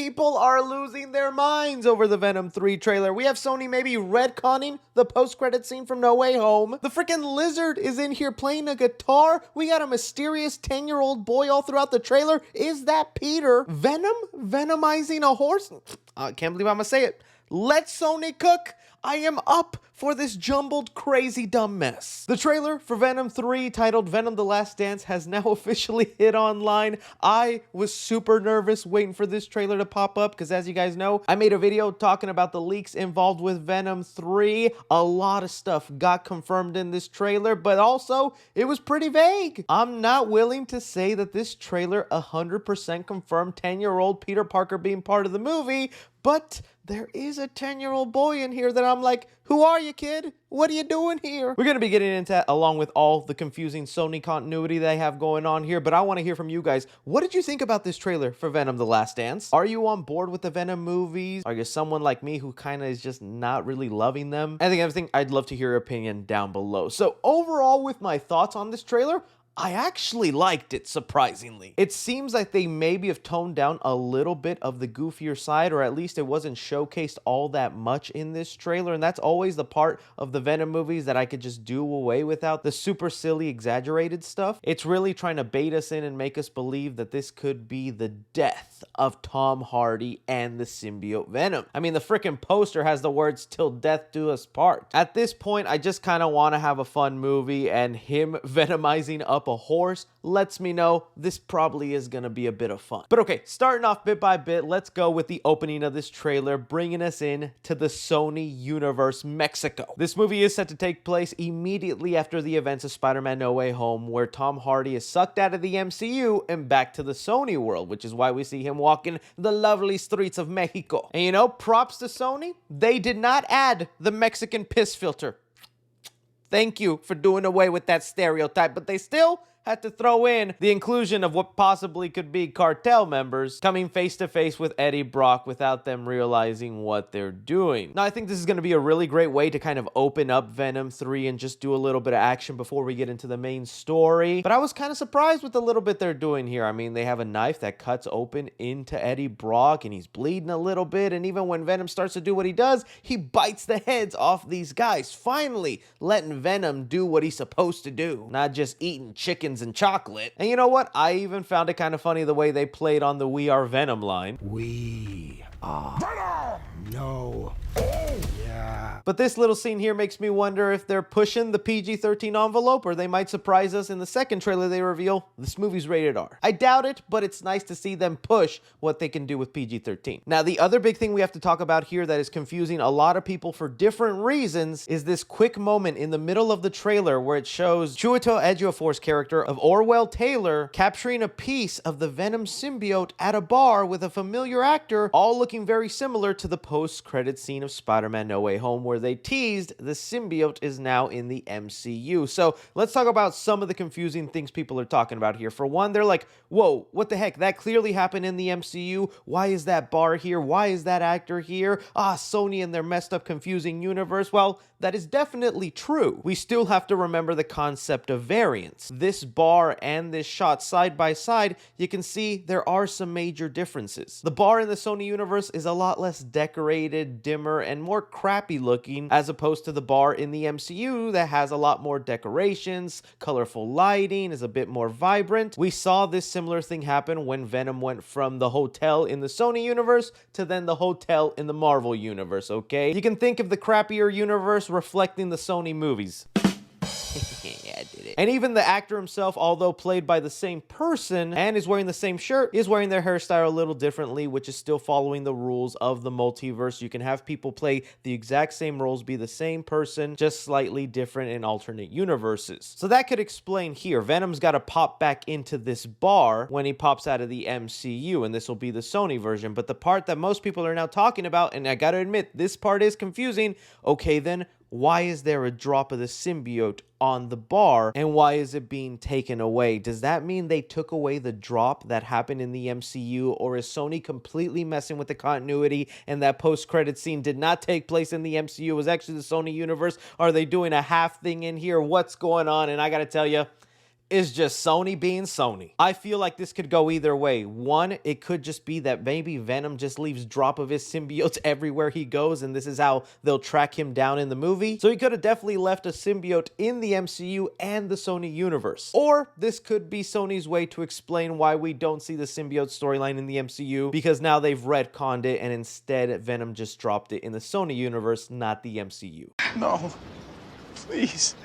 People are losing their minds over the Venom 3 trailer. We have Sony maybe retconning the post-credit scene from No Way Home. The freaking lizard is in here playing a guitar. We got a mysterious 10-year-old boy all throughout the trailer. Is that Peter? Venom? Venomizing a horse? I can't believe I'm gonna say it. Let Sony cook. I am up for this jumbled, crazy, dumb mess. The trailer for Venom 3, titled Venom The Last Dance, has now officially hit online. I was super nervous waiting for this trailer to pop up because, as you guys know, I made a video talking about the leaks involved with Venom 3. A lot of stuff got confirmed in this trailer, but also it was pretty vague. I'm not willing to say that this trailer 100% confirmed 10-year-old Peter Parker being part of the movie, but there is a 10-year-old boy in here that I'm like, who are you, kid? What are you doing here? We're going to be getting into that along with all the confusing Sony continuity they have going on here, but I want to hear from you guys. What did you think about this trailer for Venom The Last Dance? Are you on board with the Venom movies? Are you someone like me who kind of is just not really loving them? I think I'd love to hear your opinion down below. So overall, with my thoughts on this trailer, I actually liked it, surprisingly. It seems like they maybe have toned down a little bit of the goofier side, or at least it wasn't showcased all that much in this trailer, and that's always the part of the Venom movies that I could just do away without, the super silly, exaggerated stuff. It's really trying to bait us in and make us believe that this could be the death of Tom Hardy and the symbiote Venom. I mean, the freaking poster has the words, "Till death do us part." At this point, I just kind of want to have a fun movie, and him venomizing up a horse lets me know this probably is gonna be a bit of fun. But okay, starting off bit by bit, let's go with the opening of this trailer, bringing us in to the Sony Universe, Mexico. This movie is set to take place immediately after the events of Spider-Man No Way Home, where Tom Hardy is sucked out of the MCU and back to the Sony world, which is why we see him walking the lovely streets of Mexico. And you know, props to Sony, they did not add the Mexican piss filter. Thank you for doing away with that stereotype, but they still had to throw in the inclusion of what possibly could be cartel members coming face to face with Eddie Brock without them realizing what they're doing. Now, I think this is going to be a really great way to kind of open up Venom 3 and just do a little bit of action before we get into the main story. But I was kind of surprised with the little bit they're doing here. I mean, they have a knife that cuts open into Eddie Brock and he's bleeding a little bit. And even when Venom starts to do what he does, he bites the heads off these guys. Finally letting Venom do what he's supposed to do, not just eating chickens and chocolate. And you know what? I even found it kind of funny the way they played on the "We Are Venom" line. We are Venom! No. Yeah. But this little scene here makes me wonder if they're pushing the PG-13 envelope, or they might surprise us in the second trailer they reveal this movie's rated R. I doubt it, but it's nice to see them push what they can do with PG-13. Now, the other big thing we have to talk about here that is confusing a lot of people for different reasons is this quick moment in the middle of the trailer where it shows Chiwetel Ejiofor's character of Orwell Taylor capturing a piece of the Venom symbiote at a bar with a familiar actor, all looking very similar to the post-credit scene of Spider-Man No Way Home, where they teased the symbiote is now in the MCU. So let's talk about some of the confusing things people are talking about here. For one, they're like, whoa, what the heck? That clearly happened in the MCU. Why is that bar here? Why is that actor here? Sony and their messed up, confusing universe. Well, that is definitely true. We still have to remember the concept of variance. This bar and this shot side by side, you can see there are some major differences. The bar in the Sony universe is a lot less decorated, dimmer, and more crappy looking, as opposed to the bar in the MCU that has a lot more decorations, colorful lighting, is a bit more vibrant. We saw this similar thing happen when Venom went from the hotel in the Sony universe to then the hotel in the Marvel universe, okay? You can think of the crappier universe reflecting the Sony movies. Yeah, I did it. And even the actor himself, although played by the same person and is wearing the same shirt, is wearing their hairstyle a little differently, which is still following the rules of the multiverse. You can have people play the exact same roles, be the same person, just slightly different in alternate universes. So that could explain here. Venom's got to pop back into this bar when he pops out of the MCU, and this will be the Sony version. But the part that most people are now talking about, and I gotta admit, this part is confusing. Okay, then, why is there a drop of the symbiote on the bar, and why is it being taken away? Does that mean they took away the drop that happened in the MCU, or is Sony completely messing with the continuity and that post-credit scene did not take place in the MCU? It was actually the Sony universe? Are they doing a half thing in here? What's going on? And I gotta tell you, is just Sony being Sony. I feel like this could go either way. One, it could just be that maybe Venom just leaves drop of his symbiotes everywhere he goes, and this is how they'll track him down in the movie. So he could have definitely left a symbiote in the MCU and the Sony universe. Or this could be Sony's way to explain why we don't see the symbiote storyline in the MCU, because now they've retconned it and instead Venom just dropped it in the Sony universe, not the MCU. No, please,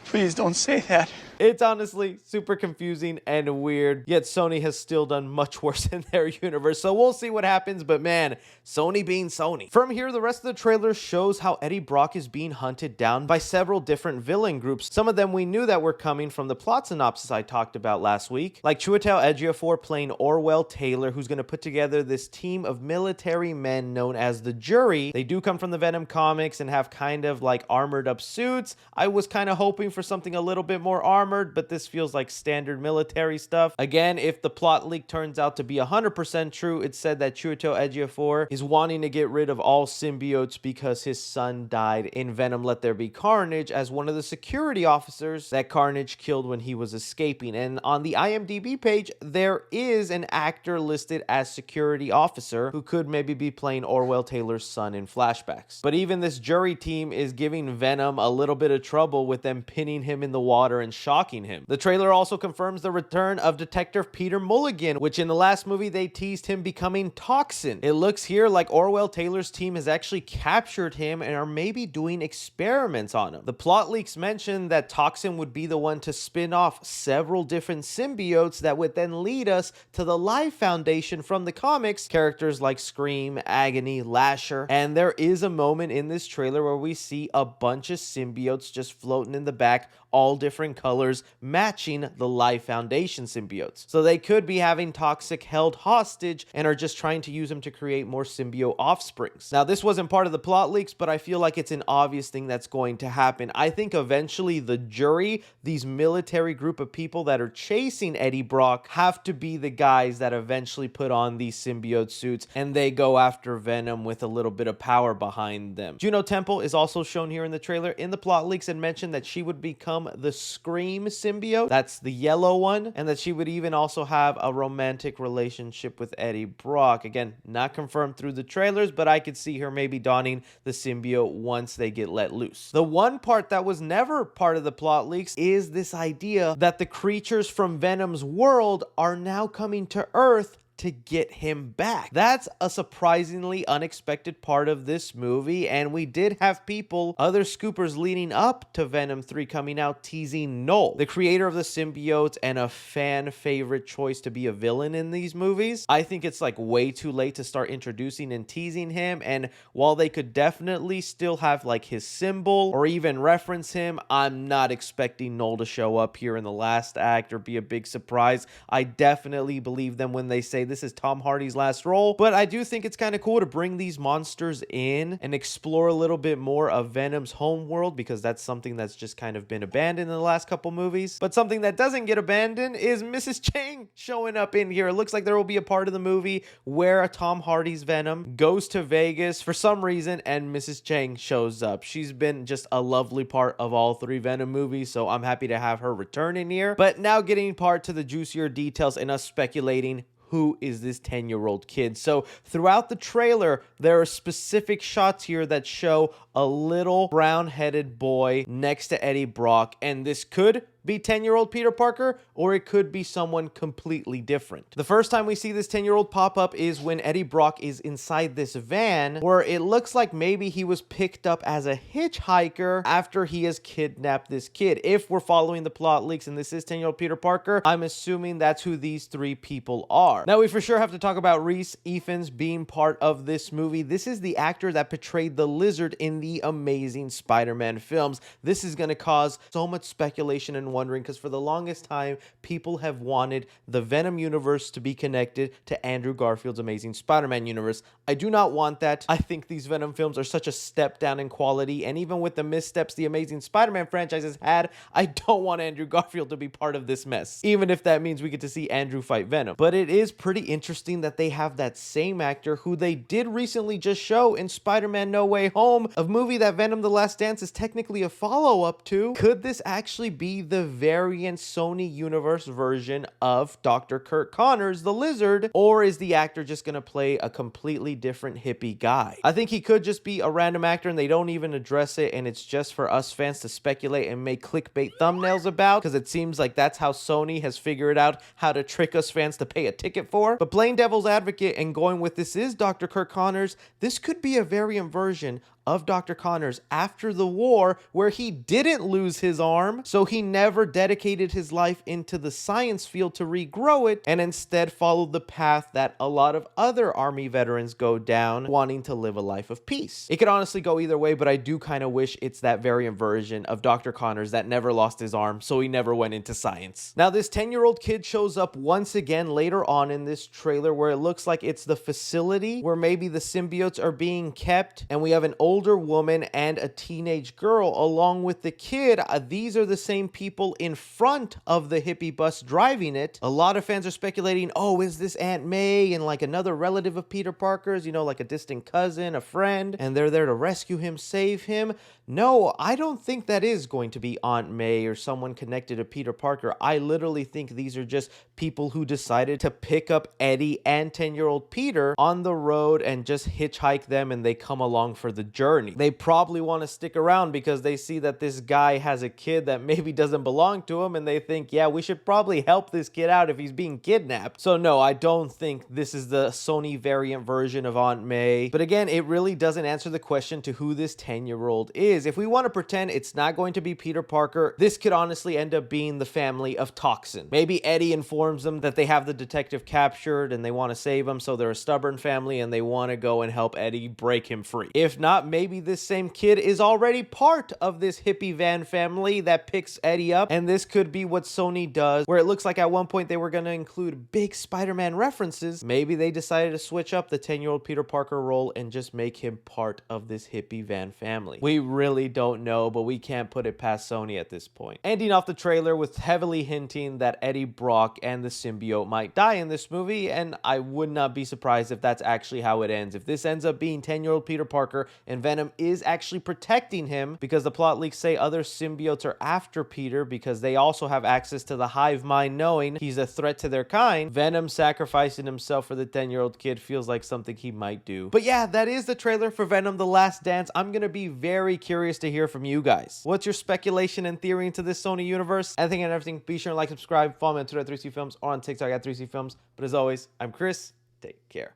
please don't say that. It's honestly super confusing and weird, yet Sony has still done much worse in their universe, so we'll see what happens, but man, Sony being Sony. From here, the rest of the trailer shows how Eddie Brock is being hunted down by several different villain groups. Some of them we knew that were coming from the plot synopsis I talked about last week, like Chiwetel Ejiofor playing Orwell Taylor, who's going to put together this team of military men known as the Jury. They do come from the Venom comics and have kind of like armored up suits. I was kind of hoping for something a little bit more armored, but this feels like standard military stuff. Again, if the plot leak turns out to be 100% true, it said that Chiwetel Ejiofor is wanting to get rid of all symbiotes because his son died in Venom Let There Be Carnage as one of the security officers that Carnage killed when he was escaping. And on the IMDb page, there is an actor listed as security officer who could maybe be playing Orwell Taylor's son in flashbacks. But even this Jury team is giving Venom a little bit of trouble with them pinning him in the water and shocking him. The trailer also confirms the return of Detective Peter Mulligan, which in the last movie they teased him becoming Toxin. It looks here like Orwell Taylor's team has actually captured him and are maybe doing experiments on him. The plot leaks mention that Toxin would be the one to spin off several different symbiotes that would then lead us to the Life Foundation from the comics, characters like Scream, Agony, Lasher, and there is a moment in this trailer where we see a bunch of symbiotes just floating in the back, all different colors, matching the Life Foundation symbiotes. So they could be having Toxic held hostage and are just trying to use him to create more symbiote offsprings. Now, this wasn't part of the plot leaks, but I feel like it's an obvious thing that's going to happen. I think eventually the Jury, these military group of people that are chasing Eddie Brock, have to be the guys that eventually put on these symbiote suits and they go after Venom with a little bit of power behind them. Juno Temple is also shown here in the trailer. In the plot leaks, it mentioned that she would become the Scream symbiote, that's the yellow one, and that she would even also have a romantic relationship with Eddie Brock. Again, not confirmed through the trailers, but I could see her maybe donning the symbiote once they get let loose. The one part that was never part of the plot leaks is this idea that the creatures from Venom's world are now coming to Earth to get him back. That's a surprisingly unexpected part of this movie, and we did have people, other scoopers leading up to Venom 3 coming out, teasing Null, the creator of the symbiote and a fan favorite choice to be a villain in these movies. I think it's like way too late to start introducing and teasing him, and while they could definitely still have like his symbol or even reference him, I'm not expecting Null to show up here in the last act or be a big surprise. I definitely believe them when they say this is Tom Hardy's last role, but I do think it's kind of cool to bring these monsters in and explore a little bit more of Venom's home world, because that's something that's just kind of been abandoned in the last couple movies. But something that doesn't get abandoned is Mrs. Chang showing up in here. It looks like there will be a part of the movie where Tom Hardy's Venom goes to Vegas for some reason and Mrs. Chang shows up. She's been just a lovely part of all three Venom movies, so I'm happy to have her return in here. But now getting part to the juicier details and us speculating, who is this 10-year-old kid? So throughout the trailer, there are specific shots here that show a little brown-headed boy next to Eddie Brock, and this could be 10-year-old Peter Parker, or it could be someone completely different. The first time we see this 10-year-old pop up is when Eddie Brock is inside this van, where it looks like maybe he was picked up as a hitchhiker after he has kidnapped this kid. If we're following the plot leaks and this is 10-year-old Peter Parker, I'm assuming that's who these three people are. Now, we for sure have to talk about Reese Ifans being part of this movie. This is the actor that portrayed the Lizard in the Amazing Spider-Man films. This is going to cause so much speculation and wondering, because for the longest time, people have wanted the Venom universe to be connected to Andrew Garfield's Amazing Spider-Man universe. I do not want that. I think these Venom films are such a step down in quality, and even with the missteps the Amazing Spider-Man franchise has had, I don't want Andrew Garfield to be part of this mess, even if that means we get to see Andrew fight Venom. But it is pretty interesting that they have that same actor who they did recently just show in Spider-Man No Way Home of movie that Venom The Last Dance is technically a follow-up to. Could this actually be the variant Sony universe version of Dr. Kurt Connors, the Lizard, or is the actor just gonna play a completely different hippie guy? I think he could just be a random actor and they don't even address it, and it's just for us fans to speculate and make clickbait thumbnails about, because it seems like that's how Sony has figured out how to trick us fans to pay a ticket for. But playing devil's advocate and going with this is Dr. Kurt Connors, this could be a variant version of Dr. Connors after the war, where he didn't lose his arm, so he never dedicated his life into the science field to regrow it, and instead followed the path that a lot of other army veterans go down, wanting to live a life of peace. It could honestly go either way, but I do kind of wish it's that variant version of Dr. Connors that never lost his arm, so he never went into science. Now, this 10-year-old kid shows up once again later on in this trailer, where it looks like it's the facility where maybe the symbiotes are being kept, and we have an older woman and a teenage girl along with the kid. These are the same people in front of the hippie bus driving it. A lot of fans are speculating, oh, is this Aunt May and like another relative of Peter Parker's, you know, like a distant cousin, a friend, and they're there to rescue him, save him? No, I don't think that is going to be Aunt May or someone connected to Peter Parker. I literally think these are just people who decided to pick up Eddie and 10-year-old Peter on the road and just hitchhike them, and they come along for the journey. They probably want to stick around because they see that this guy has a kid that maybe doesn't belong to him, and they think, yeah, we should probably help this kid out if he's being kidnapped. So no, I don't think this is the Sony variant version of Aunt May. But again, it really doesn't answer the question to who this 10-year-old is. If we want to pretend it's not going to be Peter Parker, this could honestly end up being the family of Toxin. Maybe Eddie informs them that they have the detective captured and they want to save him, so they're a stubborn family and they want to go and help Eddie break him free. If not, maybe this same kid is already part of this hippie van family that picks Eddie up, and this could be what Sony does, where it looks like at one point they were going to include big Spider-Man references. Maybe they decided to switch up the 10-year-old Peter Parker role and just make him part of this hippie van family. We really don't know, but we can't put it past Sony at this point. Ending off the trailer with heavily hinting that Eddie Brock and the symbiote might die in this movie, and I would not be surprised if that's actually how it ends. If this ends up being 10-year-old Peter Parker and Venom is actually protecting him, because the plot leaks say other symbiotes are after Peter because they also have access to the hive mind, knowing he's a threat to their kind, Venom sacrificing himself for the 10-year-old kid feels like something he might do. But yeah, that is the trailer for Venom The Last Dance. I'm gonna be very curious to hear from you guys. What's your speculation and theory into this Sony universe? Anything and everything, be sure to like, subscribe, follow me on Twitter at 3C Films or on TikTok at 3C Films. But as always, I'm Chris. Take care.